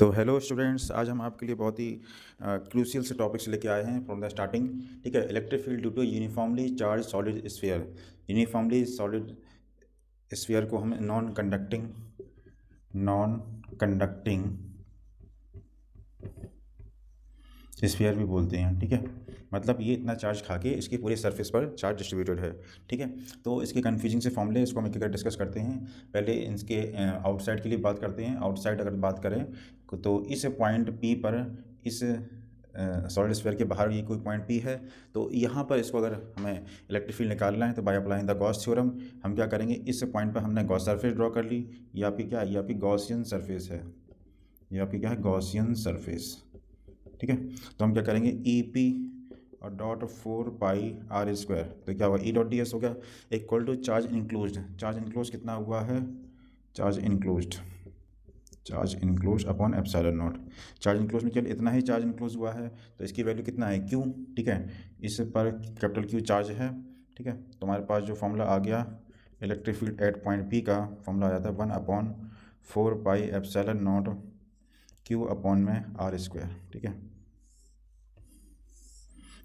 तो hello students, आज हम आपके लिए बहुत ही क्रूशियल से टॉपिक्स लेके आए हैं फ्रॉम द स्टार्टिंग। ठीक है, electric field due to uniformly charge solid sphere. Uniformly solid sphere को हम नॉन कंडक्टिंग स्फीयर भी बोलते हैं। ठीक है, मतलब ये इतना चार्ज खा के इसकी पूरे सरफेस पर चार्ज डिस्ट्रीब्यूटेड है। ठीक है, तो इसके कन्फ्यूजिंग से फॉर्मूले इसको हम एक एक डिस्कस करते हैं। पहले इसके आउटसाइड के लिए बात करते हैं। आउटसाइड अगर बात करें तो इस पॉइंट पी पर, इस सॉलिड स्फीयर के बाहर ये कोई पॉइंट पी है, तो यहाँ पर इसको अगर हमें इलेक्ट्रिक फील्ड निकालना है तो by applying the Gauss theorem हम क्या करेंगे, इस पॉइंट पर हमने गॉस सरफेस ड्रॉ कर ली। ये आपकी क्या है, ये आपकी गॉसियन सरफेस है। ये आपकी क्या है, गॉसियन सरफेस। ठीक है, तो हम क्या करेंगे, ई पी और डॉट 4πr², तो क्या होगा, ई डॉट डी एस हो गया equal to charge enclosed. Charge enclose कितना हुआ है, charge enclose upon epsilon naught. Charge enclose में केवल इतना ही चार्ज इंक्लोज हुआ है, तो इसकी वैल्यू कितना है, क्यू। ठीक है, इस पर कैपिटल क्यू चार्ज है। ठीक है, तो हमारे पास जो फॉर्मूला आ गया electric field at point P का, फॉर्मूला आ जाता है 1/4πε0 क्यू अपॉन में r²। ठीक है,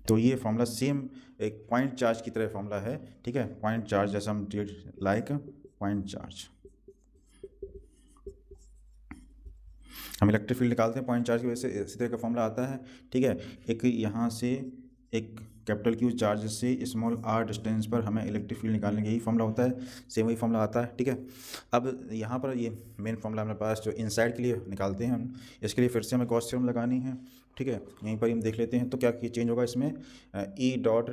तो ये फॉर्मूला सेम एक पॉइंट चार्ज की तरह फॉर्मूला है। ठीक है, पॉइंट चार्ज जैसा हम ट्रीट लाइक पॉइंट चार्ज, हम इलेक्ट्रिक फील्ड निकालते हैं पॉइंट चार्ज की वजह से इसी तरह का फॉर्मूला आता है। ठीक है, एक यहाँ से एक कैपिटल क्यू चार्ज से स्मॉल आर डिस्टेंस पर हमें इलेक्ट्रिक फील्ड निकालने का यही फॉर्मूला होता है, सेम वही फॉर्मूला आता है। ठीक है, अब यहाँ पर ये मेन फॉर्मूला हमारे पास जो इनसाइड के लिए निकालते हैं हम, इसके लिए फिर से हमें गॉस थ्योरम लगानी है। ठीक है, यहीं पर हम देख लेते हैं तो क्या चेंज होगा इसमें, ई डॉट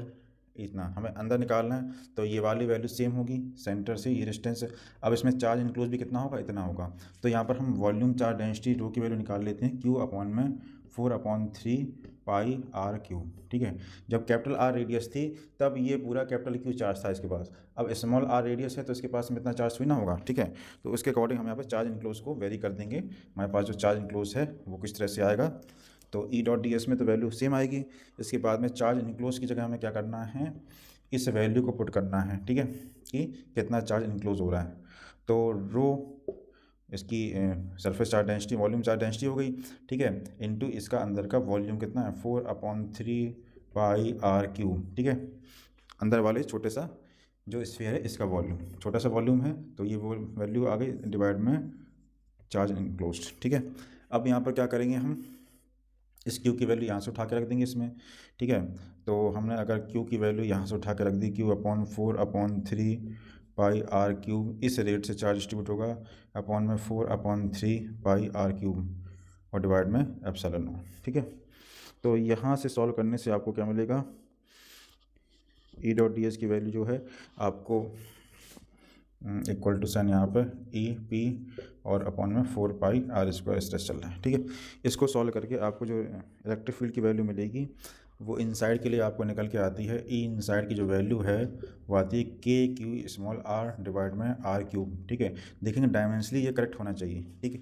इतना हमें अंदर निकालना है, तो ये वाली वैल्यू सेम होगी सेंटर से ये डिस्टेंस। अब इसमें चार्ज इंक्लोज भी कितना होगा, इतना होगा। तो यहाँ पर हम वॉल्यूम चार्ज डेंसिटी रो की वैल्यू निकाल लेते हैं, क्यू अपॉन में 4/3πr³। ठीक है, जब कैपिटल आर रेडियस थी तब ये पूरा कैपिटल क्यू चार्ज था इसके पास। अब स्मॉल आर रेडियस है तो इसके पास में इतना चार्ज भी ना होगा। ठीक है, तो उसके अकॉर्डिंग हम यहाँ पर चार्ज इंक्लोज को वेरी कर देंगे। हमारे पास जो चार्ज इंक्लोज है वो किस तरह से आएगा, तो ई डॉट डी एस में तो वैल्यू सेम आएगी। इसके बाद में चार्ज इनक्लोज की जगह हमें क्या करना है, इस वैल्यू को पुट करना है। ठीक है, कि कितना चार्ज इनक्लोज हो रहा है, तो रो इसकी surface charge density volume charge density हो गई। ठीक है, इनटू इसका अंदर का वॉल्यूम कितना है, 4/3πr³। ठीक है, अंदर वाले छोटे सा जो स्फीयर है इसका वॉल्यूम, छोटा सा वॉल्यूम है, तो ये वो वैल्यू आ गई डिवाइड में चार्ज इनक्लोज्ड। ठीक है, अब यहाँ पर क्या करेंगे, हम इस क्यू की वैल्यू यहाँ से उठा के रख देंगे इसमें। ठीक है, तो हमने अगर क्यू की वैल्यू यहाँ से उठा के रख दी, क्यू अपॉन 4/3πr³ इस रेट से चार्ज डिस्ट्रीब्यूट होगा, अपॉन में 4/3πr³ और डिवाइड में एप्सिलॉन नॉट। ठीक है, तो यहाँ से सॉल्व करने से आपको क्या मिलेगा, ई डॉट डी एस की वैल्यू जो है आपको इक्वल टू साइन यहाँ पर ई पी और अपॉन में 4πr² स्ट्रेस चल रहा है। ठीक है, इसको सॉल्व करके आपको जो इलेक्ट्रिक फील्ड की वैल्यू मिलेगी वो इनसाइड के लिए आपको निकल के आती है, ई इनसाइड की जो वैल्यू है वो आती है के क्यू स्मॉल आर डिवाइड में r³। ठीक है, देखेंगे डायमेंशनली ये करेक्ट होना चाहिए। ठीक है,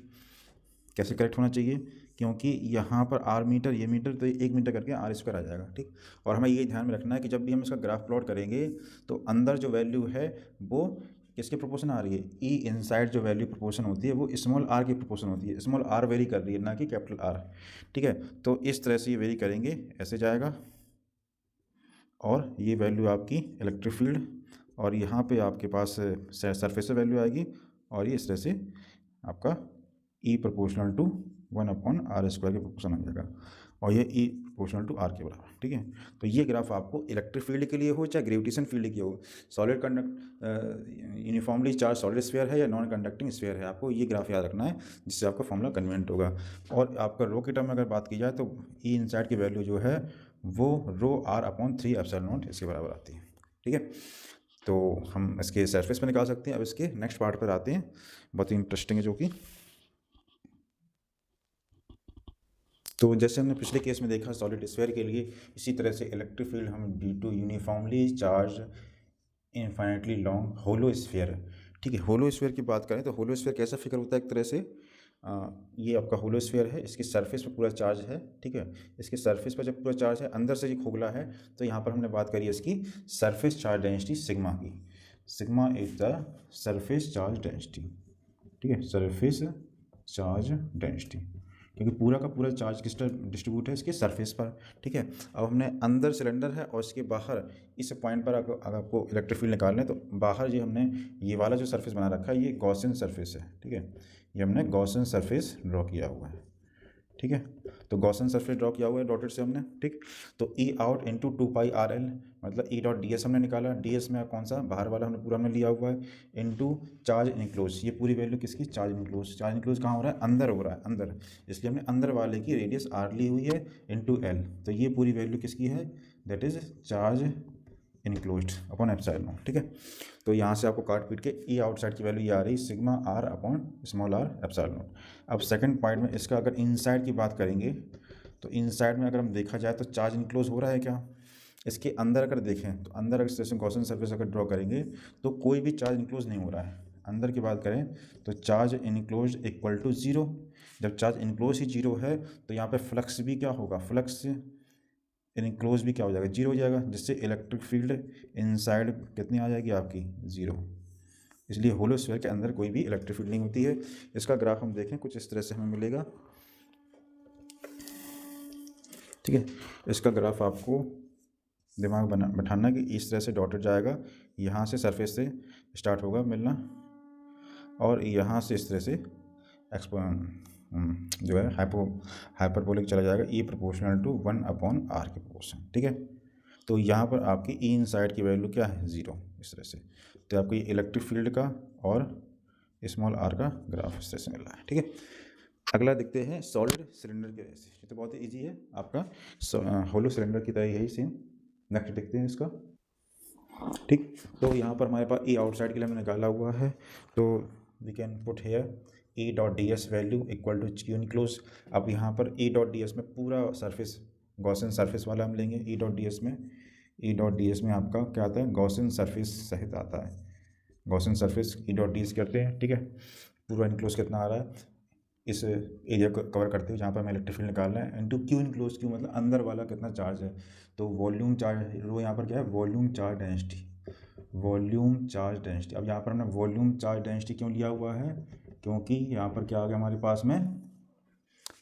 कैसे करेक्ट होना चाहिए, क्योंकि यहाँ पर आर मीटर, ये मीटर, तो 1 मीटर करके r² आ जाएगा। ठीक, और हमें ये ध्यान में रखना है कि जब भी हम इसका ग्राफ प्लॉट करेंगे तो अंदर जो वैल्यू है वो किसके प्रोपोर्शन आ रही है, ई इनसाइड जो वैल्यू प्रोपोर्शन होती है वो स्मॉल आर की प्रोपोर्शन होती है। स्मॉल आर वेरी कर रही है, ना कि कैपिटल आर। ठीक है, तो इस तरह से ये वेरी करेंगे, ऐसे जाएगा और ये वैल्यू आपकी इलेक्ट्रिक फील्ड, और यहाँ पे आपके पास सरफेस से वैल्यू आएगी, और ये इस तरह से आपका ई प्रोपोर्शनल टू 1/r² के प्रोपोर्शन आ जाएगा, और ये ई प्रोपोर्शनल टू आर के बराबर। ठीक है, तो ये ग्राफ आपको इलेक्ट्रिक फील्ड के लिए हो चाहे ग्रेविटेशन फील्ड की हो, solid uniformly charge solid sphere है या नॉन कंडक्टिंग स्फीयर है, आपको ये ग्राफ याद रखना है, जिससे आपका फॉर्मूला कन्वीनियंट होगा। और आपका रो के टर्म में अगर बात की जाए तो ई इनसाइड की वैल्यू जो है वो ρr/3ε0 इसके बराबर आती है। ठीक है, तो हम इसके सरफेस पे निकाल सकते हैं। अब इसके नेक्स्ट पार्ट पर आते हैं, बहुत ही इंटरेस्टिंग है जो कि, तो जैसे हमने पिछले केस में देखा सॉलिड स्फीयर के लिए, इसी तरह से इलेक्ट्रिक फील्ड हम due to uniformly charge infinitely long hollow sphere. ठीक है, होलो स्फीयर की बात करें तो होलो स्फीयर कैसा फिगर होता है, एक तरह से ये आपका होलो स्फीयर है, इसकी सरफेस पर पूरा चार्ज है। ठीक है, इसके सरफेस पर जब पूरा चार्ज है, अंदर से ये खोखला है, तो यहाँ पर हमने बात करी है इसकी सरफेस चार्ज डेंसिटी सिग्मा की। Sigma is the surface charge density. ठीक है, सरफेस चार्ज डेंसिटी। क्योंकि पूरा का पूरा चार्ज किस तरह डिस्ट्रीब्यूट है, इसके सरफेस पर, ठीक है। अब हमने अंदर सिलेंडर है और इसके बाहर इस पॉइंट पर अगर आपको इलेक्ट्रिक फील्ड निकालना है तो बाहर जो हमने ये वाला जो सरफेस बना रखा है ये गॉसियन सरफेस है, ठीक है। ये हमने गॉसियन सरफेस ड्रॉ किया हुआ है, ठीक है। तो गॉसियन सरफेस ड्रॉ किया हुआ है डॉटेड से हमने, ठीक। तो ई आउट इंटू 2πRL, मतलब ई डॉट डी एस हमने निकाला, डी एस में कौन सा बाहर वाला हमने पूरा हमने लिया हुआ है, इंटू चार्ज इनक्लोज, ये पूरी वैल्यू किसकी, चार्ज इनक्लोज। चार्ज इनक्लोज कहाँ हो रहा है, अंदर हो रहा है, अंदर, इसलिए हमने अंदर वाले की रेडियस आर ली हुई है इंटू एल। तो ये पूरी वैल्यू किसकी है, that is charge enclosed upon epsilon, ठीक है। तो यहाँ से आपको काट पीट के ई आउटसाइड की वैल्यू ये आ रही sigma are upon small r epsilon. अब सेकंड पॉइंट में इसका अगर इनसाइड की बात करेंगे तो इनसाइड में अगर हम देखा जाए तो चार्ज इनक्लोज हो रहा है क्या, इसके अंदर अगर देखें तो अंदर अगर जैसे गॉसियन सरफेस अगर ड्रॉ करेंगे तो कोई भी चार्ज इनक्लोज नहीं हो रहा है। अंदर की बात करें तो charge enclose equal to zero. जब चार्ज इनक्लोज ही जीरो है तो यहाँ पे फ्लक्स भी क्या होगा, फ्लक्स इनक्लोज भी क्या हो जाएगा, जीरो हो जाएगा, जिससे इलेक्ट्रिक फील्ड इनसाइड कितनी आ जाएगी आपकी, ज़ीरो। इसलिए होलो स्फीयर के अंदर कोई भी इलेक्ट्रिक फील्ड नहीं होती है। इसका ग्राफ हम देखें कुछ इस तरह से हमें मिलेगा, ठीक है। इसका ग्राफ आपको दिमाग बैठाना कि इस तरह से डॉटेड जाएगा, यहाँ से सरफेस से स्टार्ट होगा मिलना और यहाँ से इस तरह से जो है हाइपरबोलिक चला जाएगा, ई प्रोपोर्शनल टू 1/r के प्रोपोर्शन, ठीक है। तो यहाँ पर आपकी ई इनसाइड की वैल्यू क्या है, ज़ीरो, इस तरह से। तो आपको ये इलेक्ट्रिक फील्ड का और स्मॉल आर का ग्राफ इस तरह से मिल रहा है, ठीक है। अगला देखते हैं सॉलिड सिलेंडर के वजह से, ये तो बहुत ही ईजी है आपका, होलो सिलेंडर की तरह यही सेम। नेक्स्ट देखते हैं इसका, ठीक। तो यहाँ पर हमारे पास ई आउटसाइड के लिए हमने निकाला हुआ है, तो we can put here E dot D S value equal to Q enclose. अब यहाँ पर ई डॉट डी एस में पूरा सरफेस गॉसियन सरफेस वाला हम लेंगे, ई डॉट डी एस में, ई डॉट डी एस में आपका क्या आता है, गॉसियन सरफेस सहित आता है, Gaussian surface E dot D S करते हैं, ठीक है। पूरा इनक्लोज कितना आ रहा है इस एरिया को कवर करते हुए जहाँ पर हमें इलेक्ट्रिक फील्ड निकालना है, इनटू क्यू इनक्लोज, क्यू मतलब अंदर वाला कितना चार्ज है। तो वॉल्यूम चार्ज, रो यहाँ पर क्या है, volume charge density, volume charge density. अब यहाँ पर हमने वॉल्यूम चार्ज डेंसिटी क्यों लिया हुआ है, क्योंकि यहाँ पर क्या आ गया हमारे पास में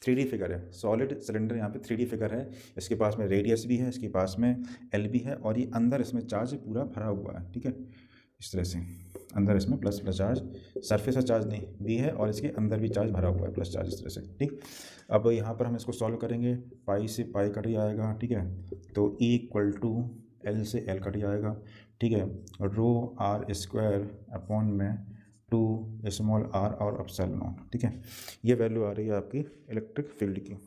3D फिगर है, सॉलिड सिलेंडर यहाँ पे 3D फिगर है, इसके पास में रेडियस भी है, इसके पास में एल भी है और ये अंदर इसमें चार्ज पूरा भरा हुआ है, ठीक है। इस तरह से अंदर इसमें प्लस प्लस चार्ज, सरफेस का चार्ज नहीं भी है और इसके अंदर भी चार्ज भरा हुआ है प्लस चार्ज, इस तरह से, ठीक। अब यहाँ पर हम इसको सॉल्व करेंगे, पाई से पाई कट जाएगा, ठीक है। तो ई इक्वल टू एल से एल कट जाएगा, ठीक है। रो आर स्क्वायर अपॉन में 2 स्मॉल आर और एप्सिलॉन, ठीक है। ये वैल्यू आ रही है आपकी इलेक्ट्रिक फील्ड की,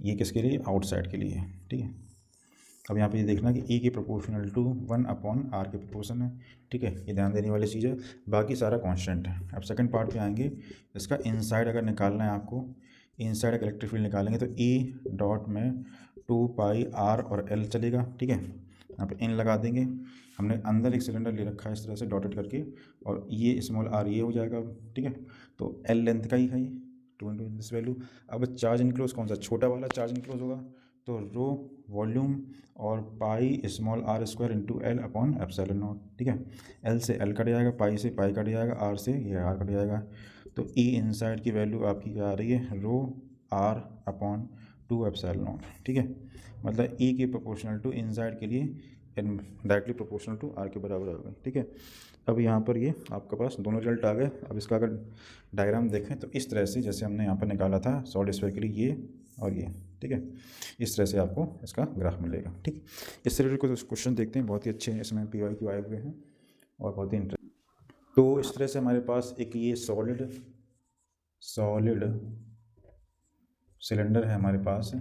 ये किसके लिए, आउटसाइड के लिए, ठीक है। अब यहाँ पे ये देखना कि ई की प्रोपोर्शनल टू 1/r के प्रोपोर्शन है, ठीक है। ये ध्यान देने वाली चीज़ है, बाकी सारा कांस्टेंट है। अब सेकंड पार्ट पे आएंगे, इसका इनसाइड अगर निकालना है आपको, इनसाइड अगर इलेक्ट्रिक फील्ड निकालेंगे तो ई डॉट में 2πr और एल चलेगा, ठीक है। यहाँ पे इन लगा देंगे, हमने अंदर एक सिलेंडर ले रखा है इस तरह से डॉटेड करके, और ये स्मॉल आर ये हो जाएगा, ठीक है। तो एल लेंथ का ही है ये 2 इंटू दिस वैल्यू। अब चार्ज इनक्लोज कौन सा, छोटा वाला चार्ज इनक्लोज होगा, तो रो वॉल्यूम और pi small r square into L upon epsilon naught, ठीक है। एल से एल कट जाएगा, पाई से पाई कट जाएगा, आर से ये आर कट जाएगा। तो ई इनसाइड की वैल्यू आपकी क्या आ रही है, रो आर अपॉन 2 एप्सिलॉन नॉट, ठीक है। मतलब ई के प्रोपोर्शनल टू इनसाइड के लिए डायरेक्टली प्रोपोर्शनल टू आर के बराबर होगा, ठीक है। अब यहाँ पर ये आपके पास दोनों रिजल्ट आ गए। अब इसका अगर डायग्राम देखें तो इस तरह से जैसे हमने यहाँ पर निकाला था सॉलिड स्फीयर के लिए, ये और ये, ठीक है। इस तरह से आपको इसका ग्राफ मिलेगा, ठीक। इससे रिलेटेड कुछ क्वेश्चन देखते हैं, बहुत ही अच्छे हैं, इसमें PYQ आए हुए हैं और बहुत ही इंटरेस्टिंग। तो इस तरह से हमारे पास एक ये सॉलिड सिलेंडर है हमारे पास,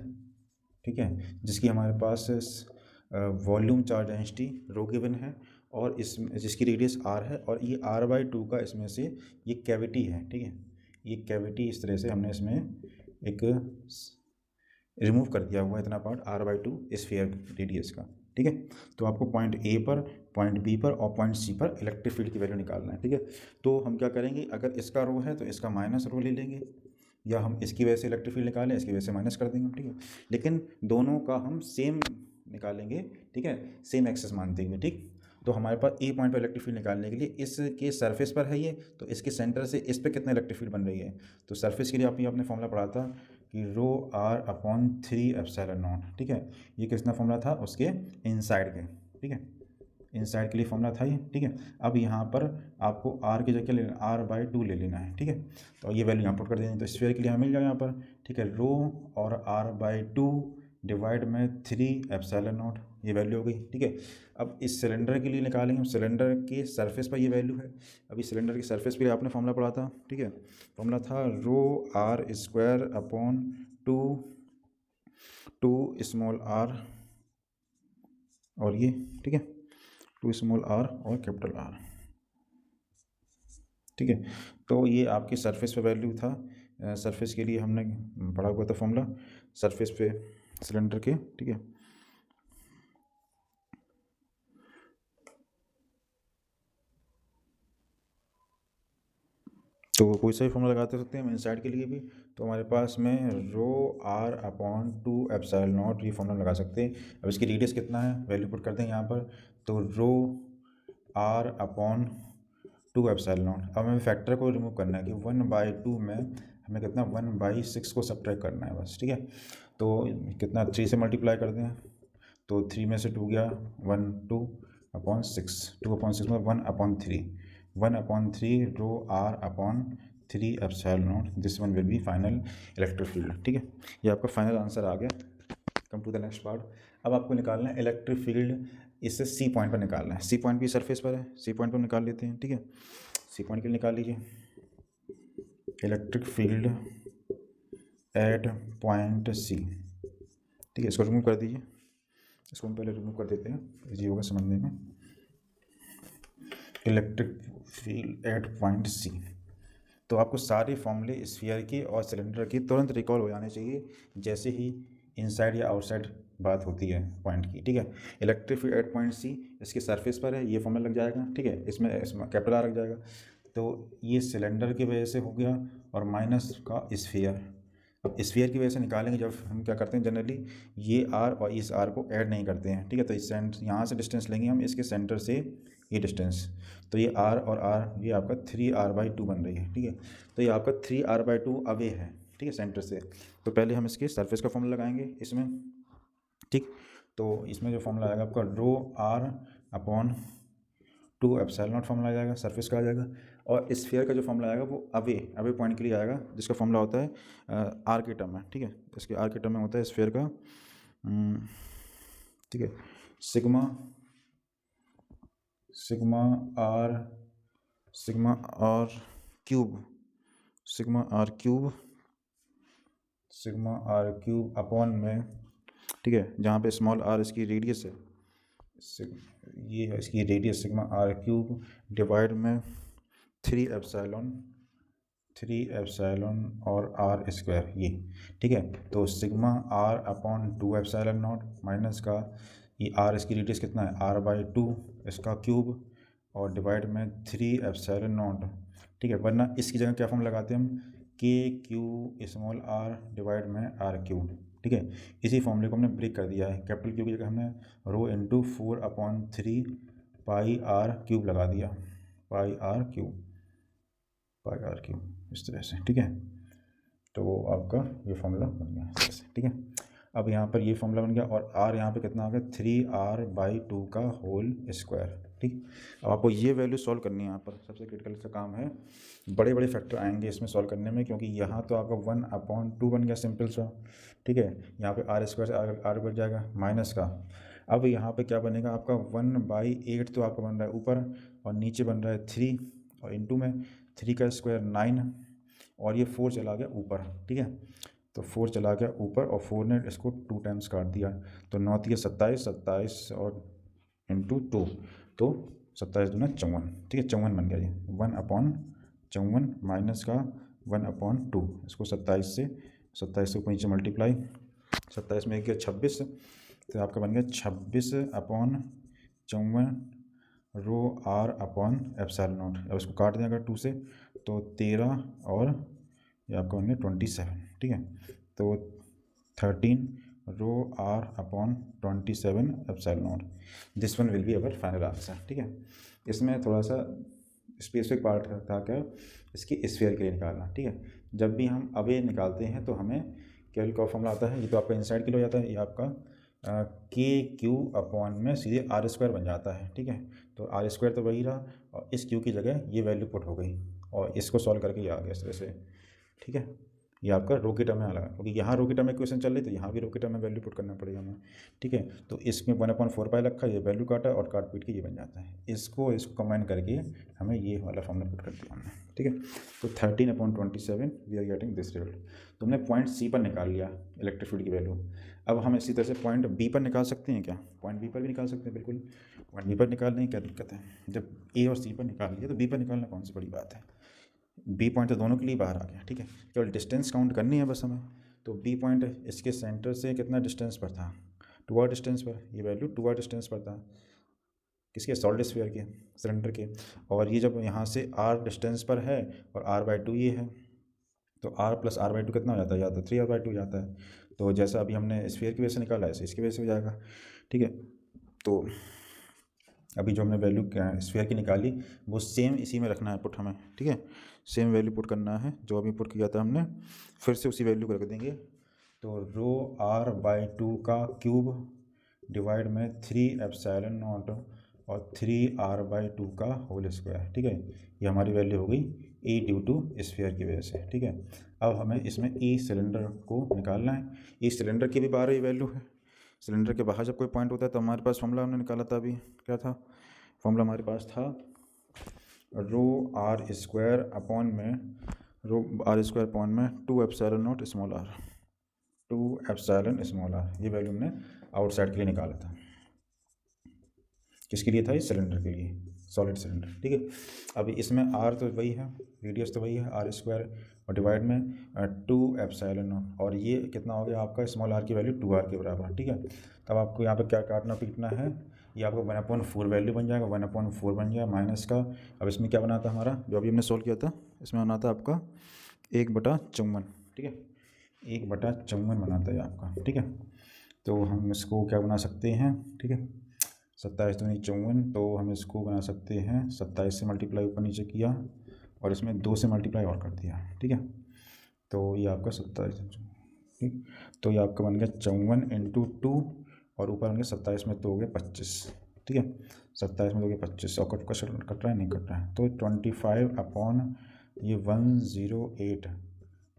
ठीक है, जिसकी हमारे पास volume charge density rho given है और इसमें जिसकी रेडियस r है, और ये r/2 का इसमें से ये कैविटी है, ठीक है। ये कैविटी इस तरह से हमने इसमें एक रिमूव कर दिया हुआ है, इतना पार्ट r/2 स्फीयर रेडियस का, ठीक है। तो आपको पॉइंट A पर, पॉइंट B पर और पॉइंट C पर इलेक्ट्रिक फील्ड की वैल्यू निकालना है, ठीक है। तो हम क्या करेंगे, अगर इसका रो है तो इसका माइनस रो ले लेंगे, या हम इसकी वजह से इलेक्ट्रिक फील्ड निकालें, इसकी वजह से माइनस कर देंगे हम, ठीक है। लेकिन दोनों का हम सेम निकालेंगे, ठीक है, सेम एक्सेस मानते हुए, ठीक। तो हमारे पास ए पॉइंट पर इलेक्ट्रिक फील्ड निकालने के लिए इसके सरफेस पर है ये, तो इसके सेंटर से इस पर कितना इलेक्ट्रिक फील्ड बन रही है। तो सरफेस के लिए आपने फॉर्मूला पढ़ा था कि रो आर अपॉन 3 एप्सिलॉन नॉट, ठीक है। ये किसका फॉर्मूला था, उसके इनसाइड के, ठीक है, इनसाइड के लिए फॉर्मूला था ये, ठीक है। अब यहाँ पर आपको आर की जगह लेना, r/2 ले लेना है, ठीक है। तो ये वैल्यू यहाँ पुट कर देनी, तो स्फीयर के लिए हमें मिल जाएगा यहाँ पर, ठीक है, रो और r/2 डिवाइड में 3 एप्सिलॉन नॉट, ये वैल्यू हो गई, ठीक है। अब इस सिलेंडर के लिए निकालेंगे, हम सिलेंडर के सरफेस पर ये वैल्यू है। अब इस सिलेंडर के सरफेस के लिए आपने फॉर्मूला पढ़ा था, ठीक है, फॉर्मूला था rho r square upon two small r और ये, ठीक है, 2 स्मॉल आर और कैपिटल आर, ठीक है। तो ये आपके सरफेस पे वैल्यू था, सरफेस के लिए हमने पढ़ा हुआ था फॉर्मूला, सरफेस पे सिलेंडर के, ठीक है। तो कोई सा भी फॉर्मूला लगाते सकते हैं हम इनसाइड के लिए भी। तो हमारे पास में रो आर अपॉन 2 एप्सिलॉन नॉट, ये फॉर्मूला लगा सकते हैं। अब इसकी रेडियस कितना है, वैल्यू पुट करते हैं यहाँ पर, तो रो आर अपॉन 2 एप्सिलॉन नॉट। अब हमें फैक्टर को रिमूव करना है कि 1/2 में हमें कितना 1/6 को सब्ट्रैक्ट करना है बस, ठीक है। तो कितना 3 से मल्टीप्लाई कर दें, तो 3 में से 2 गया 1, 2 अपॉन 6, 2 अपॉन 6 में 1/3, 1/3 rho r upon 3 epsilon naught, this one will be final electric field, ठीक है। ये आपका फाइनल आंसर आ गया। Come to the next part. अब आपको निकालना है इलेक्ट्रिक फील्ड, इससे सी पॉइंट पर निकालना है। सी पॉइंट भी सरफेस पर है, सी पॉइंट पर निकाल लेते हैं, ठीक है। सी पॉइंट के लिए निकाल लीजिए electric field at point C, ठीक है। इसको रिमूव कर दीजिए, इसको हम पहले रिमूव कर देते हैं, इजी होगा समझने में। Electric field at point C, तो आपको सारे फॉर्मूले स्फीयर के और सिलेंडर के तुरंत रिकॉल हो जाने चाहिए जैसे ही इनसाइड या आउटसाइड बात होती है पॉइंट की, ठीक है। Electric field at point C, इसके सरफेस पर है, ये फॉर्मूला लग जाएगा, ठीक है। इसमें कैपिटल आर लग जाएगा, तो ये सिलेंडर की वजह से हो गया, और माइनस का स्फीयर। अब स्फीयर की वजह से निकालेंगे जब हम क्या करते हैं जनरली, ये आर और इस आर को ऐड नहीं करते हैं, ठीक है। तो इस यहाँ से डिस्टेंस लेंगे हम इसके सेंटर से, ये डिस्टेंस, तो ये आर और आर, ये आपका 3r/2 बन रही है, ठीक है। तो ये आपका 3r/2 अवे है, ठीक है, सेंटर से। तो पहले हम इसके सरफेस का फॉर्मूला लगाएंगे इसमें, ठीक। तो इसमें जो फॉर्मूला आएगा आपका rho r upon 2 epsilon naught formula आ जाएगा, सरफेस का आ जाएगा। और स्फीयर का जो फॉर्मूला आएगा वो अवे पॉइंट के लिए आएगा, जिसका फॉर्मूला होता है आर के टर्म में, ठीक है। इसके आर के टर्म में होता है स्फीयर का, ठीक है, सिग्मा आर क्यूब अपॉन में, ठीक है, जहाँ पे स्मॉल आर इसकी रेडियस है, ये है इसकी radius, sigma r cube divide में 3 एप्सिलॉन और आर स्क्वायर, ये, ठीक है। तो sigma are upon 2 epsilon naught minus का ये आर, इसकी रेडियस कितना है r/2 इसका क्यूब, और डिवाइड में 3 एप्सिलॉन नॉट, ठीक है। वरना इसकी जगह क्या फॉर्म लगाते हैं हम, के क्यू स्मॉल आर डिवाइड में आर क्यूब, ठीक है। इसी फॉर्मूले को हमने ब्रेक कर दिया है, कैपिटल क्यू की जगह हमने rho into 4/3 pi are cube लगा दिया, पाई आर क्यूब इस तरह से, ठीक है। तो आपका ये फॉर्मूला बन गया इस तरह से, ठीक है। अब यहाँ पर ये फॉर्मूला बन गया, और आर यहाँ पे कितना आ गया 3r/2 का होल स्क्वायर, ठीक। अब आपको ये वैल्यू सॉल्व करनी है, यहाँ पर सबसे क्रिटिकल सा काम है, बड़े बड़े फैक्टर आएंगे इसमें सॉल्व करने में, क्योंकि यहाँ तो आपका 1/2 बन गया सिंपल सा, ठीक है। यहाँ पे r स्क्वायर से आर बढ़ जाएगा माइनस का। अब यहाँ पे क्या बनेगा आपका 1/8 तो आपका बन रहा है ऊपर, और नीचे बन रहा है 3, और इंटू में 3 का स्क्वायर 9, और ये 4 चला गया ऊपर, ठीक है। तो 4 चला गया ऊपर, और 4 ने इसको 2 टाइम्स काट दिया, तो 9 3 27 और इंटू 2, तो 27 दूना 54, ठीक है, 54 बन गया ये 1/54 माइनस का 1/2, इसको 27 से नीचे मल्टीप्लाई, 27 में गया 26, तो आपका बन गया 26/54 रो आर अपॉन एप्सिलॉन नॉट। अब इसको काट दें अगर 2 से, तो 13 और ये आपका बन गया 27, ठीक है। तो 13 rho r upon 27 epsilon naught. This one will be our final answer. ठीक है, इसमें थोड़ा सा स्पेसिफिक पार्ट था क्या, इसकी स्फीयर के लिए निकालना। ठीक है, जब भी हम अवे निकालते हैं तो हमें केवल का फॉर्मूला आता है, ये तो आपका इनसाइड के लिए हो जाता है, ये आपका के क्यू अपॉन में सीधे आर स्क्वायर बन जाता है। ठीक है, तो आर स्क्वायर तो वही रहा और इस क्यू की जगह ये वैल्यू पुट हो गई और इसको सॉल्व करके ये आ गया इस तरह से। ठीक है, ये आपका रो की टर्म में आ लगा, क्योंकि यहाँ रो की टर्म में क्वेश्चन चल रही तो यहाँ भी रो की टर्म में वैल्यू पुट करना पड़ेगा हमें। ठीक है, तो इसमें 1/4 रखा, ये वैल्यू काटा और काट पीट के ये बन जाता है। इसको कंबाइन करके हमें ये वाला फॉर्मूला पुट कर दिया हमने। ठीक है, तो 13/27 we are getting this result. तो हमने पॉइंट सी पर निकाल लिया इलेक्ट्रिक फील्ड की वैल्यू। अब हम इसी तरह से पॉइंट बी पर निकाल सकते हैं क्या? पॉइंट बी पर भी निकाल सकते हैं, बिल्कुल। पॉइंट बी पर निकालने की क्या दिक्कत है? जब ए और सी पर निकाल लिया तो बी पर निकालना कौन सी बड़ी बात है। बी पॉइंट तो दोनों के लिए बाहर आ गया। ठीक है, केवल डिस्टेंस काउंट करनी है बस हमें। तो बी पॉइंट इसके सेंटर से कितना डिस्टेंस पर था? 2r डिस्टेंस पर, ये वैल्यू 2r डिस्टेंस पर था किसके? सॉलिड स्फीयर के, सिलेंडर के। और ये जब यहाँ से r डिस्टेंस पर है और r/2 ये है, तो r + r/2 कितना हो जाता है? या तो 3r/2 हो जाता है। तो जैसा अभी हमने स्फीयर की वजह से निकाला ऐसे इसकी वजह से हो जाएगा। ठीक है, तो अभी जो हमने वैल्यू स्फीयर की निकाली वो सेम इसी में रखना है पुट हमें। ठीक है, सेम वैल्यू पुट करना है जो अभी पुट किया था हमने, फिर से उसी वैल्यू को रख देंगे। तो रो r/2 का क्यूब डिवाइड में 3 एप्सिलॉन नॉट और 3r/2 का होल स्क्वायर। ठीक है, ये हमारी वैल्यू हो गई E ड्यू टू स्फीयर की वजह से। ठीक है, अब हमें इसमें E सिलेंडर को निकालना है। E सिलेंडर की भी बाहर ही वैल्यू है। सिलेंडर के बाहर जब कोई पॉइंट होता है तो हमारे पास फॉर्मूला हमने निकाला था, अभी क्या था फॉर्मूला हमारे पास था? रो आर स्क्वायर अपॉन में 2 epsilon not small r, 2 epsilon small r। ये वैल्यू हमने आउटसाइड के लिए निकाला था। किसके लिए था? इस सिलेंडर के लिए, सॉलिड सिलेंडर। ठीक है, अभी इसमें r तो वही है, रेडियस तो वही है r² और डिवाइड में 2 एप्सिलॉन नॉट, और ये कितना हो गया आपका? स्मॉल r की वैल्यू 2r के बराबर। ठीक है, तब आपको यहाँ पे क्या काटना पीटना है? ये आपको 1/4 वैल्यू बन जाएगा, 1/4 बन जाएगा माइनस का। अब इसमें क्या बना था हमारा, जो अभी हमने सोल्व किया था, इसमें बना था आपका 1/54। ठीक है, 1/54 बनाता है आपका। ठीक है, तो हम इसको क्या बना सकते हैं? ठीक है, 27 दूनी 54, तो हम इसको बना सकते हैं 27 से मल्टीप्लाई ऊपर नीचे किया और इसमें 2 से मल्टीप्लाई और कर दिया। ठीक है, तो ये आपका 27, ठीक, तो ये आपका बन गया 54 × 2 और ऊपर होंगे 27 में तो हो गया 25। ठीक है, 27 में तो हो गया 25 और कट रहा है, नहीं कट रहा है, तो 25 अपॉन ये 108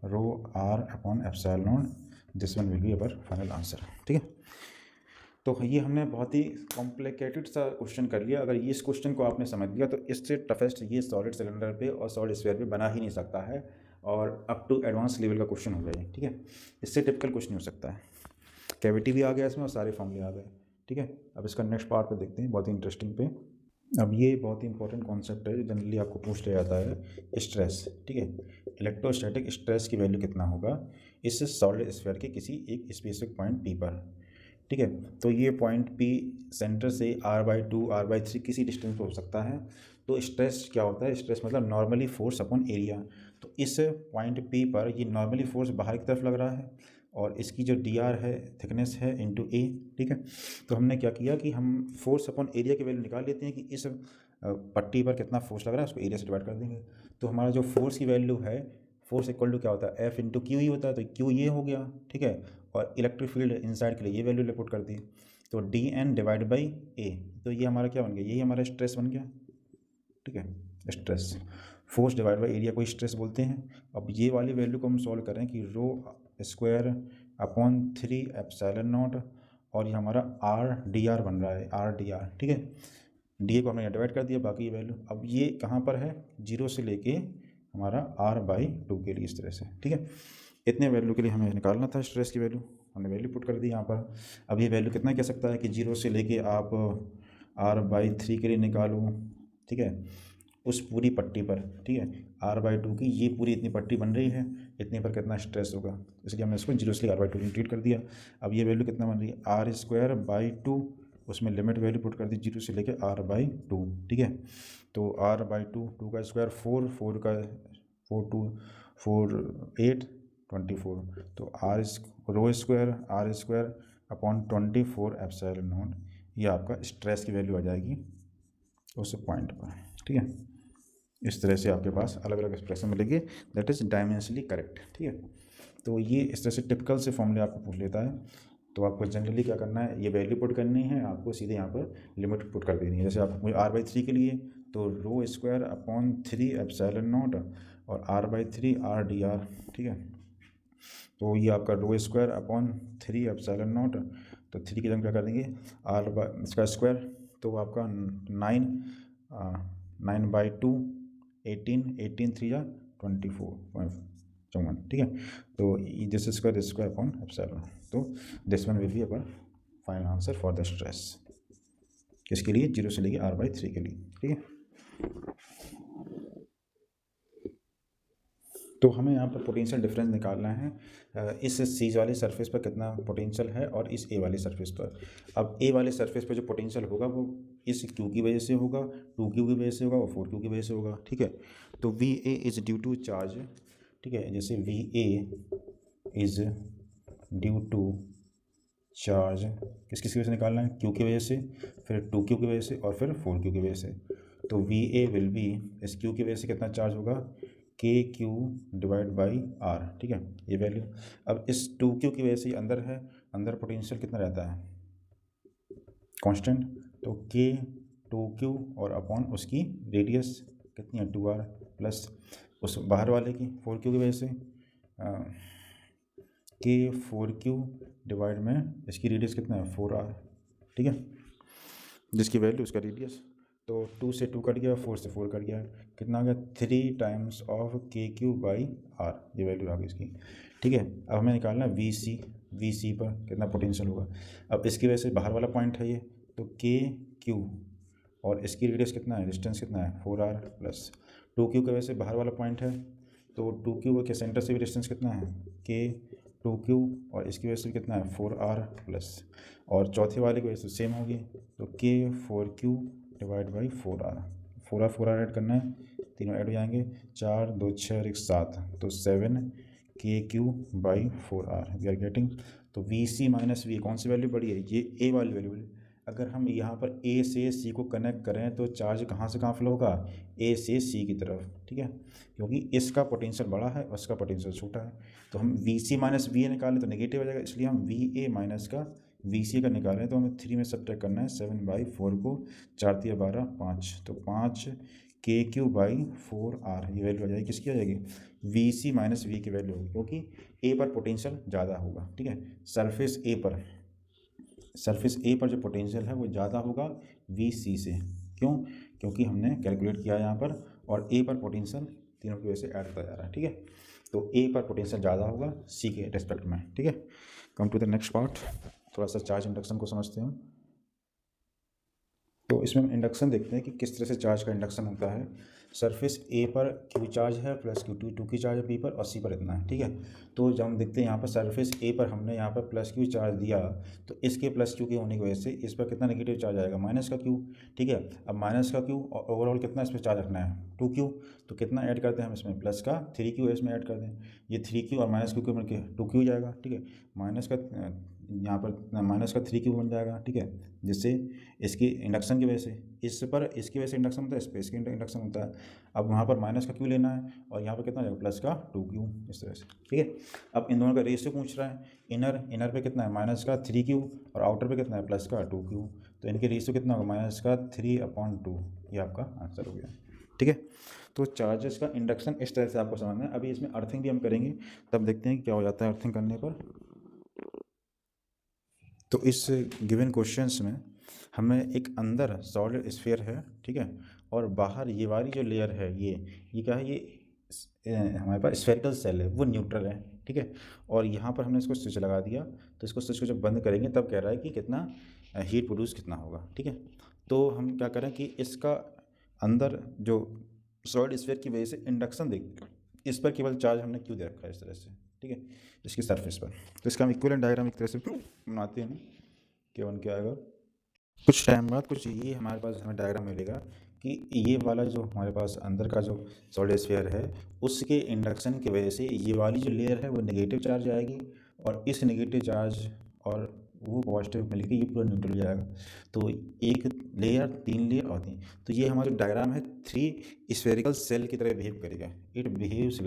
रो r upon epsilon. This one will be our final answer. ठीक है, तो ये हमने बहुत ही कॉम्प्लिकेटेड सा क्वेश्चन कर लिया। अगर ये इस क्वेश्चन को आपने समझ लिया तो इससे टफेस्ट ये सॉलिड सिलेंडर पे और सॉलिड स्फीयर पे बना ही नहीं सकता है, और अप टू एडवांस लेवल का क्वेश्चन हो गया है। ठीक है, इससे टिपिकल कुछ नहीं हो सकता है। कैविटी भी आ गया इसमें और सारे फॉर्मूले आ गए। ठीक है, अब इसका नेक्स्ट पार्ट पे देखते हैं, बहुत ही इंटरेस्टिंग पे। अब ये बहुत ही इंपॉर्टेंट कॉन्सेप्ट है जो जनरली आपको पूछ लिया जाता है, स्ट्रेस। ठीक है, इलेक्ट्रोस्टैटिक स्ट्रेस की वैल्यू कितना होगा इस सॉलिड स्फीयर के किसी एक स्पेसिफिक पॉइंट पी पर। ठीक है, तो ये पॉइंट पी सेंटर से r/2 r/3 किसी डिस्टेंस पर हो सकता है। तो स्ट्रेस क्या होता है? स्ट्रेस मतलब नॉर्मली फोर्स अपॉन एरिया। तो इस पॉइंट पी पर ये नॉर्मली फोर्स बाहर की तरफ लग रहा है और इसकी जो dr है थिकनेस है इंटू a। ठीक है, तो हमने क्या किया कि हम फोर्स अपॉन एरिया की वैल्यू निकाल लेते हैं कि इस पट्टी पर कितना फोर्स लग रहा है, उसको एरिया से डिवाइड कर देंगे। तो हमारा जो फोर्स की वैल्यू है, फोर्स इक्वल टू क्या होता है? F × Q ही होता है, तो Q ये हो गया। ठीक है, और इलेक्ट्रिक फील्ड इनसाइड के लिए ये वैल्यू पुट कर दी, तो dN/A। तो ये हमारा क्या बन गया? यही हमारा स्ट्रेस बन गया। ठीक है, stress, force divide by area को स्ट्रेस बोलते हैं। अब ये वाली वैल्यू को हम सॉल्व करें कि रो स्क्वायर अपॉन 3 एप्सिलॉन नॉट और ये हमारा r/dr बन रहा है, r/dr। ठीक है, डी को हमने डिवाइड कर दिया, बाकी ये वैल्यू। अब ये कहाँ पर है? 0 से लेके हमारा r/2 के लिए, इस तरह से। ठीक है, इतने वैल्यू के लिए हमें निकालना था स्ट्रेस की वैल्यू, हमने वैल्यू पुट कर दी यहाँ पर। अब ये वैल्यू कितना कह सकता है कि 0 से लेके आप r/3 के लिए निकालो। ठीक है, उस पूरी पट्टी पर। ठीक है, r/2 की ये पूरी इतनी पट्टी बन रही है, इतने पर कितना स्ट्रेस होगा, इसलिए हमने इसको 0 से r/2 इंटीग्रेट कर दिया। अब ये वैल्यू कितना बन रही है? r²/2, उसमें लिमिट वैल्यू पुट कर दी 0 से लेके r/2। ठीक है, तो r/2, 2 का स्क्वायर 4, 4 का 4 2 4 8 24, तो rho square r square upon 24 epsilon naught, ये आपका स्ट्रेस की वैल्यू आ जाएगी उस पॉइंट पर। ठीक है, इस तरह से आपके पास अलग अलग एक्सप्रेशन मिलेगी, दैट इज़ डायमेंशनली करेक्ट। ठीक है, तो ये इस तरह से टिपिकल से फॉर्मूले आपको पूछ लेता है, तो आपको जनरली क्या करना है, ये वैल्यू पुट करनी है, आपको सीधे यहाँ पर लिमिट पुट कर देनी है। जैसे आपको r/3 के लिए तो rho square upon 3 epsilon not और r/3 r/dr। ठीक है, तो ये आपका रो स्क्वायर अपॉन 3 एप्सिलॉन नॉट, तो 3 की जगह क्या कर देंगे इसका स्क्वायर, तो आपका 9/2 18 3 या 24.54। ठीक है, तो दिस स्क्वायर अपॉन एप्सिलॉन, तो this one will be our final answer for the stress, किसके लिए, 0 से लेके r/3 के लिए। ठीक है, तो हमें यहाँ पर पोटेंशियल डिफरेंस निकालना है, इस सी वाले सरफेस पर कितना पोटेंशियल है और इस ए वाले सरफेस पर। अब ए वाले सरफेस पर जो पोटेंशियल होगा वो इस क्यू की वजह से होगा, 2q की वजह से होगा और 4q की वजह से होगा। ठीक है, तो V A is due to charge. ठीक है, जैसे V A is due to charge, किस किस की वजह से निकालना है, क्यू की वजह से, फिर 2q की वजह से और फिर 4q की वजह से। तो वी ए विल बी, इस क्यू की वजह से कितना चार्ज होगा, KQ डिवाइड बाई आर। ठीक है, ये वैल्यू। अब इस 2q की वजह से अंदर है, अंदर पोटेंशियल कितना रहता है, कांस्टेंट, तो K2Q और अपॉन उसकी रेडियस कितनी है 2r प्लस उस बाहर वाले की 4q की वजह से K4Q डिवाइड में इसकी रेडियस कितना है 4r। ठीक है, जिसकी वैल्यू उसका रेडियस, तो 2 से 2 कट गया, 4 से 4 कट गया, कितना आ गया 3 times of KQ by r, ये वैल्यू आ गई इसकी। ठीक है, अब हमें निकालना VC पर कितना पोटेंशियल होगा। अब इसकी वजह से बाहर वाला पॉइंट है ये, तो KQ और इसकी रेडियस कितना है, डिस्टेंस कितना है 4r प्लस 2Q की वजह से बाहर वाला पॉइंट है, तो 2Q के सेंटर से भी डिस्टेंस कितना है K2Q और इसकी वजह से कितना है 4r प्लस, और चौथे वाले की वजह से सेम होगी, तो K4Q divide by 4r add करना है, तीनों ऐड हो जाएंगे, 4 2 6 और 1 7, तो 7 KQ by 4r we are getting. तो VC माइनस V कौन सी वैल्यू बड़ी है, ये A वाली वैल्यू है। अगर हम यहाँ पर A से C को कनेक्ट करें तो चार्ज कहाँ से कहाँ फ्लो होगा, A से C की तरफ। ठीक है, क्योंकि इसका पोटेंशियल बड़ा है और इसका पोटेंशियल छोटा है, तो हम VC माइनस VA निकालें तो नेगेटिव हो जाएगा, इसलिए हम VA माइनस का VC का निकालें तो हमें 3 में सब्ट्रैक्ट करना है, 7/4 को 4 3 12 5, तो 5 KQ बाई 4r, ये वैल्यू आ जाएगी, किसकी आ जाएगी, VC माइनस V की वैल्यू होगी, क्योंकि A पर पोटेंशियल ज़्यादा होगा। ठीक है, सरफेस ए पर जो पोटेंशियल है वो ज़्यादा होगा VC से, क्यों, क्योंकि हमने कैलकुलेट किया यहाँ पर, और A पर पोटेंशियल तीनों की वजह से ऐड होता जा रहा है। ठीक है, तो A पर पोटेंशियल ज़्यादा होगा C के रेस्पेक्ट में। ठीक है, come to the next part, थोड़ा सा चार्ज इंडक्शन को समझते हैं। तो इसमें हम इंडक्शन देखते हैं कि किस तरह से चार्ज का इंडक्शन होता है। सरफेस ए पर Q चार्ज है प्लस Q2 की चार्ज है B पर और C पर इतना है। ठीक है, तो जब हम देखते हैं यहाँ पर सरफेस ए पर हमने यहाँ पर प्लस Q चार्ज दिया, तो इसके प्लस Q के होने की वजह से इस पर कितना नेगेटिव चार्ज आएगा, माइनस का Q। ठीक है, अब माइनस का Q और ओवरऑल कितना इस पर चार्ज रखना है 2Q, तो कितना ऐड करते हैं हम इसमें, प्लस का 3Q इसमें ऐड कर दें, ये 3Q और माइनस Q मिलकर 2Q हो जाएगा। ठीक है, माइनस का यहाँ पर माइनस का 3Q बन जाएगा। ठीक है, जिससे इसकी इंडक्शन की वजह से इस पर इसकी वजह से इंडक्शन होता है, इस पर इसकी इंडक्शन होता है। अब वहाँ पर माइनस का Q लेना है और यहाँ पर कितना जाएगा, प्लस का 2Q, इस तरह से। ठीक है, अब इन दोनों का रेशियो पूछ रहा है, इनर पे कितना है माइनस का 3Q और आउटर पे कितना है प्लस का 2Q, तो इनके रेशियो कितना होगा माइनस का 3/2, ये आपका आंसर हो गया। ठीक है, तो चार्जेस का इंडक्शन इस तरह से आपको समझना है। अभी इसमें अर्थिंग भी हम करेंगे, तब देखते हैं कि क्या हो जाता है अर्थिंग करने पर। तो इस गिवन क्वेश्चंस में हमें एक अंदर सॉलिड स्फीयर है, ठीक है, और बाहर ये वाली जो लेयर है ये क्या है, ये हमारे पास स्फेरिकल सेल है, वो न्यूट्रल है। ठीक है, और यहाँ पर हमने इसको स्विच लगा दिया, तो इसको स्विच को जब बंद करेंगे तब कह रहा है कि कितना हीट प्रोड्यूस कितना होगा। ठीक है, तो हम क्या करें कि इसका अंदर जो सॉलिड स्फीयर की वजह से इंडक्शन देख, इस पर केवल चार्ज हमने क्यों दे रखा है इस तरह से। ठीक है, इसकी सरफेस पर, तो इसका हम इक्विवेलेंट डायग्राम एक तरह से बनाते हैं कि बन के आएगा। कुछ टाइम बाद कुछ ये हमारे पास हमें डायग्राम मिलेगा कि ये वाला जो हमारे पास अंदर का जो सॉलिड स्फीयर है उसके इंडक्शन की वजह से ये वाली जो लेयर है वो नेगेटिव चार्ज आएगी, और इस नेगेटिव चार्ज और वो पॉजिटिव मिलकर ये पूरा न्यूट्रल हो जाएगा। तो एक लेयर, तीन लेयर और तीन, तो ये हमारा जो डायग्राम है थ्री स्फेरिकल सेल की तरह बिहेव करेगा। It behaves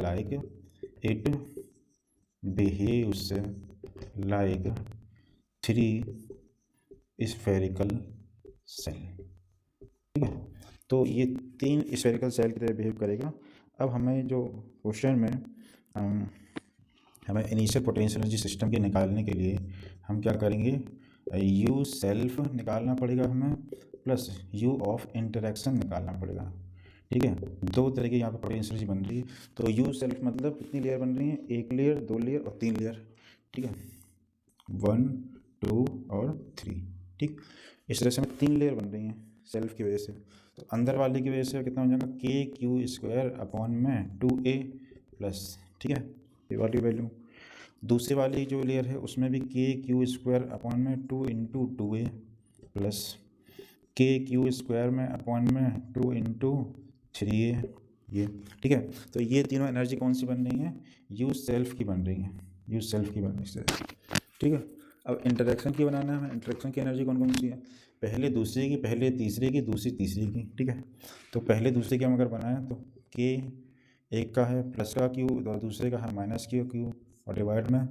like three spherical shell, ठीक है। तो ये तीन स्फेरिकल सेल की तरह बिहेव करेगा। अब हमें जो क्वेश्चन में हमें इनिशियल पोटेंशियल एनर्जी सिस्टम के निकालने के लिए हम क्या करेंगे, यू सेल्फ निकालना पड़ेगा हमें, प्लस यू ऑफ इंटरेक्शन निकालना पड़ेगा, ठीक है। दो तरह की यहाँ पर पोटेंशियल एनर्जी बन रही है। तो यू सेल्फ मतलब कितनी लेयर बन रही है, एक लेयर, दो लेयर और तीन लेयर, ठीक है, 1 2 और 3, ठीक। इस तरह से हमें तीन लेयर बन रही हैं सेल्फ की वजह से। तो अंदर वाले की वजह से कितना हो जाएगा, के क्यू स्क्वायर अपॉन में 2a प्लस, ठीक है, ये वाली वैल्यू। दूसरी वाली जो लेयर है उसमें भी के क्यू स्क्वायर अपॉन में 2 इंटू 2a प्लस के क्यू स्क्वायर में अपॉन में 2 इंटू 3a, ये, ठीक है। तो ये तीनों एनर्जी कौन सी बन रही है, यू सेल्फ की बन रही है, यू सेल्फ की बन रही है, ठीक है। अब इंटरेक्शन की बनाना है, इंटरेक्शन की एनर्जी कौन कौन सी है, पहले दूसरे की, पहले तीसरे की, दूसरी तीसरे की, ठीक है। तो पहले दूसरे की हम अगर बनाएं तो के एक का है प्लस का क्यू और दूसरे का है माइनस क्यू और डिवाइड में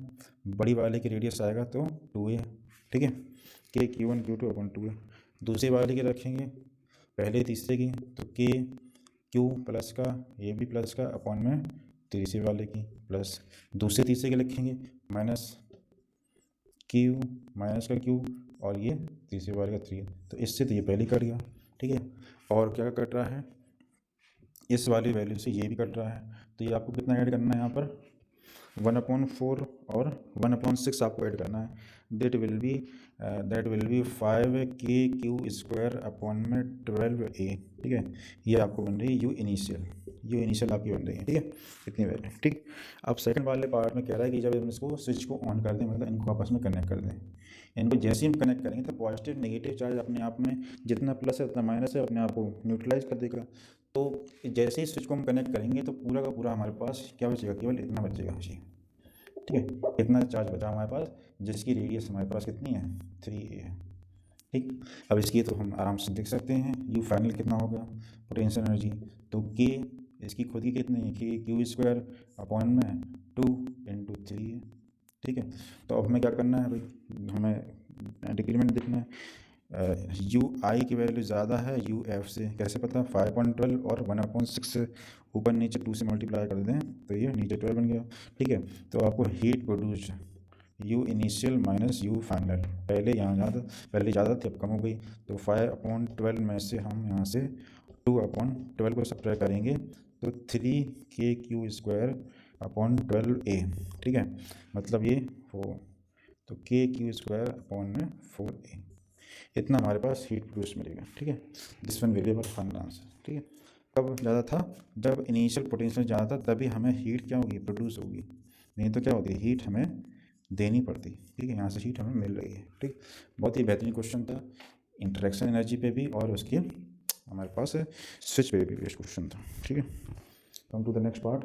बड़ी वाले की रेडियस आएगा तो 2a, ठीक है, के Q1 Q2 अपॉन 2a। दूसरे वाले की रखेंगे पहले तीसरे की, तो के क्यू प्लस का, ये भी प्लस का अपॉन में तीसरे वाले की, प्लस दूसरे तीसरे के लिखेंगे माइनस क्यू, माइनस का क्यू और ये तीसरे वाले का 3, तो इससे तो ये पहले कट गया, ठीक है। और क्या कट रहा है, इस वाली वैल्यू से ये भी कट रहा है। तो ये आपको कितना ऐड करना है यहाँ पर, 1/4 और 1/6 आपको ऐड करना है। That will be 5k square upon में 12a, ठीक है। ये आपको बन रही है यू इनिशियल आपकी बन रही है, ठीक है, इतनी वैल्यू, ठीक। अब सेकंड वाले पार्ट में कह रहा है कि जब हम इसको स्विच को ऑन कर दें, मतलब इनको आपस में कनेक्ट कर दें, इनको जैसे ही हम कनेक्ट करेंगे तो पॉजिटिव नेगेटिव चार्ज अपने आप में जितना प्लस है उतना माइनस है अपने आप को न्यूट्रलाइज कर देगा। तो जैसे ही स्विच को हम कनेक्ट करेंगे तो पूरा का पूरा हमारे पास क्या बचेगा, केवल इतना बचेगा जी, ठीक है, इतना चार्ज बचा हमारे पास, जिसकी रेडियस हमारे पास कितनी है, 3a है, ठीक। अब इसकी तो हम आराम से देख सकते हैं यू फाइनल कितना होगा पोटेंशियल एनर्जी, तो के इसकी खुद की कितनी है, के क्यू स्क्वायर अपॉन में 2 इंटू 3 है, ठीक है। तो अब हमें क्या करना है भाई, हमें डिक्रीमेंट देखना है। यू आई की वैल्यू ज़्यादा है यू एफ से, कैसे पता, 5/12 और 1/6 से ऊपर नीचे 2 से मल्टीप्लाई कर दें तो ये नीचे 12 बन गया, ठीक है। तो आपको heat produce you initial minus you final, पहले ज़्यादा थी अब कम हो गई, तो 5/12 में से हम यहाँ से 2/12 को सब्ट्रैक्ट करेंगे तो 3k स्क्वायर अपॉन 12a, ठीक है, मतलब ये हो, तो k स्क्वायर अपॉन में 4a, इतना हमारे पास हीट प्रोड्यूस मिलेगा, ठीक है। This one variable final answer, ठीक है। कब ज़्यादा था, जब इनिशियल पोटेंशियल ज़्यादा था तभी हमें हीट क्या होगी, प्रोड्यूस होगी, नहीं तो क्या होती है, हीट हमें देनी पड़ती, ठीक है, यहाँ से हीट हमें मिल रही है, ठीक। बहुत ही बेहतरीन क्वेश्चन था, इंटरेक्शन एनर्जी पे भी और उसके हमारे पास स्विच पे भी बेस्ट क्वेश्चन था, ठीक है। Come to the next part.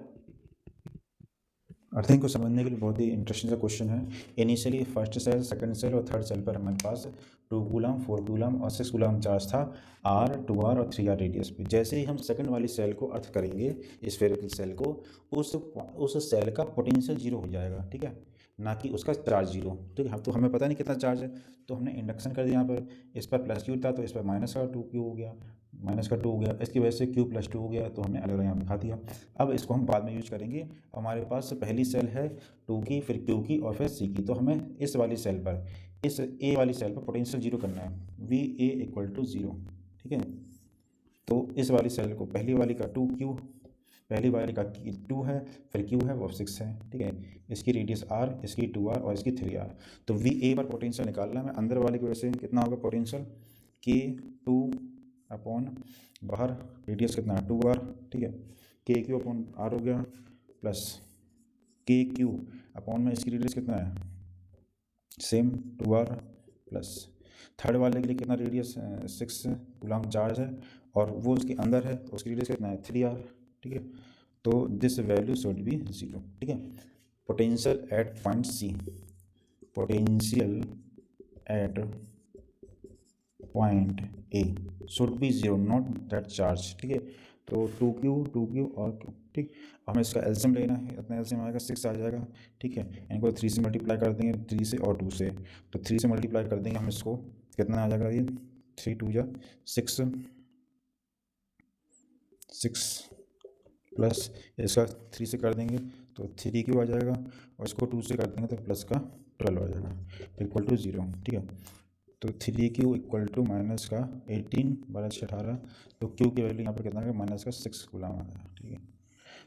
Earthing को समझने के लिए बहुत ही इंटरेस्टिंग सा क्वेश्चन है। Initially first cell, second cell और थर्ड सेल पर हमारे पास 2 कूलम, 4 कूलम और 6 कूलम चार्ज था r, 2r और 3r रेडियस पे। जैसे ही हम सेकंड वाली सेल को अर्थ करेंगे, स्फेरिकल सेल को, उस सेल का पोटेंशियल जीरो हो जाएगा, ठीक है, ना कि उसका चार्ज जीरो, ठीक है। तो हमें पता नहीं कितना चार्ज है, तो हमने इंडक्शन कर दिया यहाँ पर, इस पर प्लस क्यू था तो इस पर माइनस का 2q हो गया, माइनस का 2 हो गया, इसकी वजह से q + 2 हो गया, तो हमने अलग अलग यहाँ दिखा दिया। अब इसको हम बाद में यूज करेंगे। हमारे पास पहली सेल है 2 की, फिर q की और फिर c की, तो हमें इस वाली सेल पर, इस a वाली सेल पर पोटेंशियल जीरो करना है, VA = 0, ठीक है। तो इस वाली सेल को, पहली वाली का 2q, पहली वाली का 2 है, फिर q है वो 6 है, ठीक है, इसकी रेडियस r, इसकी 2r और इसकी 3r। तो VA पर पोटेंशियल निकालना है, अंदर वाले की वजह से कितना होगा पोटेंशियल, K2 अपॉन बाहर रेडियस कितना है 2r, ठीक है, KQ अपॉन r हो गया, प्लस KQ अपॉन में इसकी रेडियस कितना है सेम 2r, प्लस थर्ड वाले के लिए कितना रेडियस 6 कूलम चार्ज है और वो उसके अंदर है, तो उसकी रेडियस कितना है 3r। ठीक है, तो दिस वैल्यू शुड बी 0। ठीक है, potential at point C, potential at point A should be 0, not that charge. ठीक है, तो 2q और q। ठीक, हमें इसका एलसीएम लेना है, इतना एलसीएम आएगा 6 आ जाएगा। ठीक है, इनको 3 से मल्टीप्लाई कर देंगे, 3 से और 2 से, तो 3 से मल्टीप्लाई कर देंगे हम इसको, कितना आ जाएगा ये 3 2 जा 6 प्लस इसका 3 से कर देंगे तो 3q आ जाएगा, और इसको 2 से कर देंगे तो प्लस का 12 आ जाएगा इक्वल टू 0। ठीक है, तो 3q इक्वल टू माइनस का 18 12 6 18, तो q की वैल्यू यहाँ पर कितना है माइनस का 6 कूलम आ गया। ठीक है,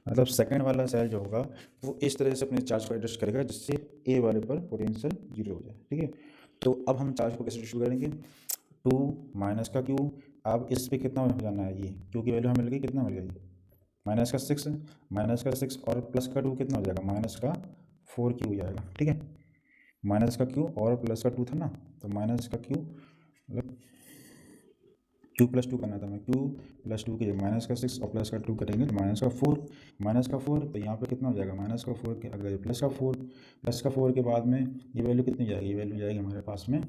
मतलब सेकंड वाला सेल जो होगा वो इस तरह से अपने चार्ज को एडजस्ट करेगा जिससे ए वाले पर पोटेंशियल 0 हो जाए। ठीक है, तो अब हम चार्ज को कैसे शुरू करेंगे, 2 माइनस का q, अब इस पर कितना हो जाना है, ये q की वैल्यू हमें मिल गई, कितना मिल गई माइनस का 6 और प्लस का 2 कितना हो जाएगा माइनस का 4q हो जाएगा। ठीक है, माइनस का q और प्लस का 2 था ना, तो माइनस का q मतलब q प्लस 2 करना था, मैं q प्लस 2 की माइनस का 6 और प्लस का 2 करेंगे तो माइनस का 4, तो यहाँ पे कितना हो जाएगा माइनस का 4 के अगर प्लस का 4 के बाद में ये वैल्यू कितनी जाएगी, ये वैल्यू जाएगी हमारे पास में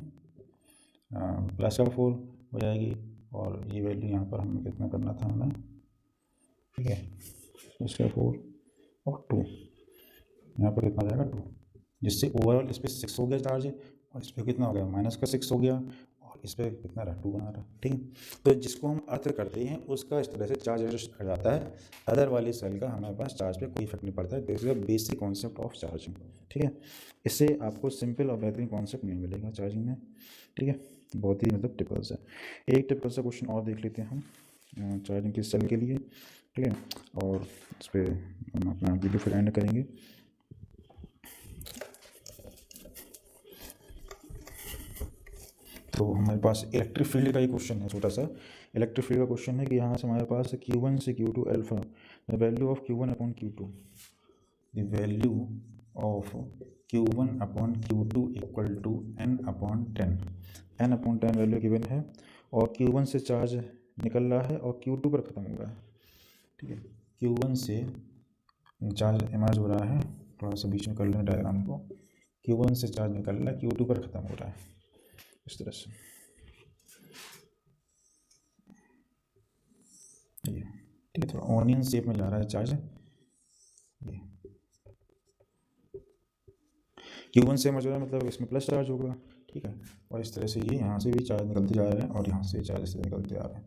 प्लस का 4 हो जाएगी, और ये वैल्यू यहाँ पर हमें कितना करना था हमें। ठीक है, प्लस का 4 और 2, यहाँ पर कितना हो जाएगा 2, जिससे ओवरऑल इस पर 6 हो गया चार्ज, और इस पर कितना हो गया माइनस का 6 हो गया, और इस पर कितना रहा 2 बना रहा। ठीक है, तो जिसको हम अर्थ करते हैं उसका इस तरह से चार्ज एडजस्ट कर जाता है, अदर वाली सेल का हमारे पास चार्ज पे कोई इफेक्ट नहीं पड़ता है। This is the basic concept of charging. ठीक है, इससे आपको सिंपल और बेहतरीन कॉन्सेप्ट नहीं मिलेगा चार्जिंग में। ठीक है, बहुत ही मतलब टिपिकल सा, एक टिपिकल सा क्वेश्चन और देख लेते हैं हम चार्जिंग की सेल के लिए। ठीक है, और इस पर हम अपना वीडियो फिर एंड करेंगे। तो हमारे पास इलेक्ट्रिक फील्ड का ही क्वेश्चन है, छोटा सा इलेक्ट्रिक फील्ड का क्वेश्चन है कि यहाँ से हमारे पास Q1 से Q2 alpha, the value of Q1 upon Q2, the value of Q1 upon Q2 equal to n upon 10 value given है, और Q1 से चार्ज निकल रहा है और Q2 पर ख़त्म हो रहा है। ठीक है, Q1 से चार्ज इमर्ज हो रहा है, थोड़ा सा बीच में कर लें डायग्राम को, Q1 से चार्ज निकल रहा है, Q2 पर ख़त्म हो रहा है इस तरह से। ये ठीक है, थोड़ा ऑनियन शेप में जा रहा है चार्ज, ये Q1 से मच रहा है मतलब इसमें प्लस चार्ज होगा। ठीक है, और इस तरह से ये यहाँ से भी चार्ज निकलते जा रहे हैं और यहाँ से चार्ज से निकलते आ रहे हैं,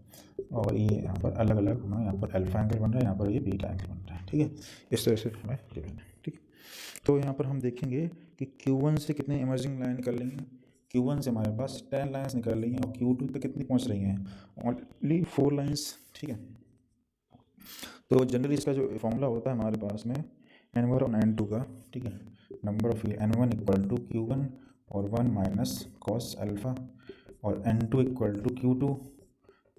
और ये यहाँ पर अलग अलग हमें यहाँ पर अल्फा एंगल बन रहा है, यहाँ पर ये बीटा एंगल बन रहा है। ठीक है, इस तरह से हमें गिवन है। ठीक है, तो यहाँ पर हम देखेंगे कि Q1 से कितने इमर्जिंग लाइन निकल रही हैं, Q1 से हमारे पास 10 लाइन्स निकल रही हैं, और Q2 पे कितनी पहुँच रही हैं, ओनली 4 लाइन्स। ठीक है, तो जनरली इसका जो फॉर्मूला होता है हमारे पास में N1 और N2 का। ठीक है, number of N1 equal to Q1 और 1 माइनस कॉस अल्फ़ा, और N2 equal to Q2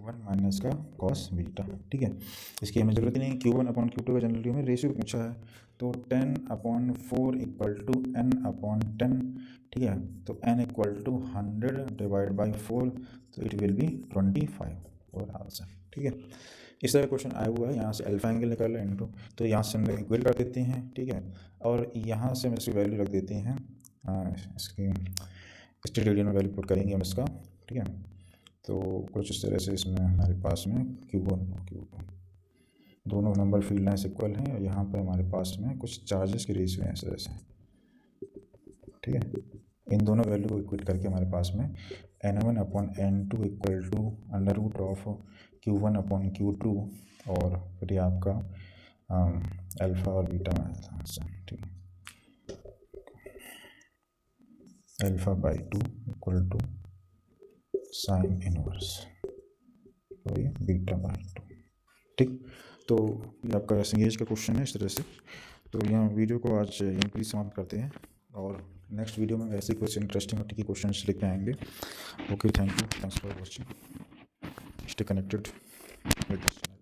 1 minus का कॉस बीटा। ठीक है, इसकी हमें ज़रूरत नहीं है, Q1 अपॉन Q2 का जनरली हमें रेशियो पूछा है, तो 10/4 इक्वल टू n/10। ठीक है, तो n equal to 100 divide by 4, तो इट विल बी 25 और आंसर। ठीक है, इस तरह क्वेश्चन आया हुआ है, यहाँ से अल्फा एंगल निकाल रहे हैं, तो यहाँ से हम इक्वल कर देते हैं। ठीक है, और यहाँ से हम इसकी वैल्यू रख देते हैं, इसकी स्टेडियम में वैल्यू पुट करेंगे हम इसका। ठीक है, तो कुछ इस तरह से इसमें हमारे पास में Q1 और Q2 दोनों नंबर फील्ड लाइन्स इक्वल हैं, और यहाँ पर हमारे पास में कुछ चार्जेस की रेशियो है इस तरह से। ठीक है, इन दोनों वैल्यू को इक्वेट करके हमारे पास में N1 upon N2 equal to under root of Q1 upon Q2, और फिर ये आपका अल्फ़ा और बीटा में आया था। ठीक है, alpha by 2 equal to sine inverse, और ये बीटा बाई 2। ठीक, तो ये आपका एंगेज का क्वेश्चन है इस तरह से। तो यहाँ वीडियो को आज यहीं पर समाप्त करते हैं, और नेक्स्ट वीडियो में ऐसे कुछ इंटरेस्टिंग और टिकी क्वेश्चन लेके आएंगे। Okay, thank you, thanks for watching, stay connected with this.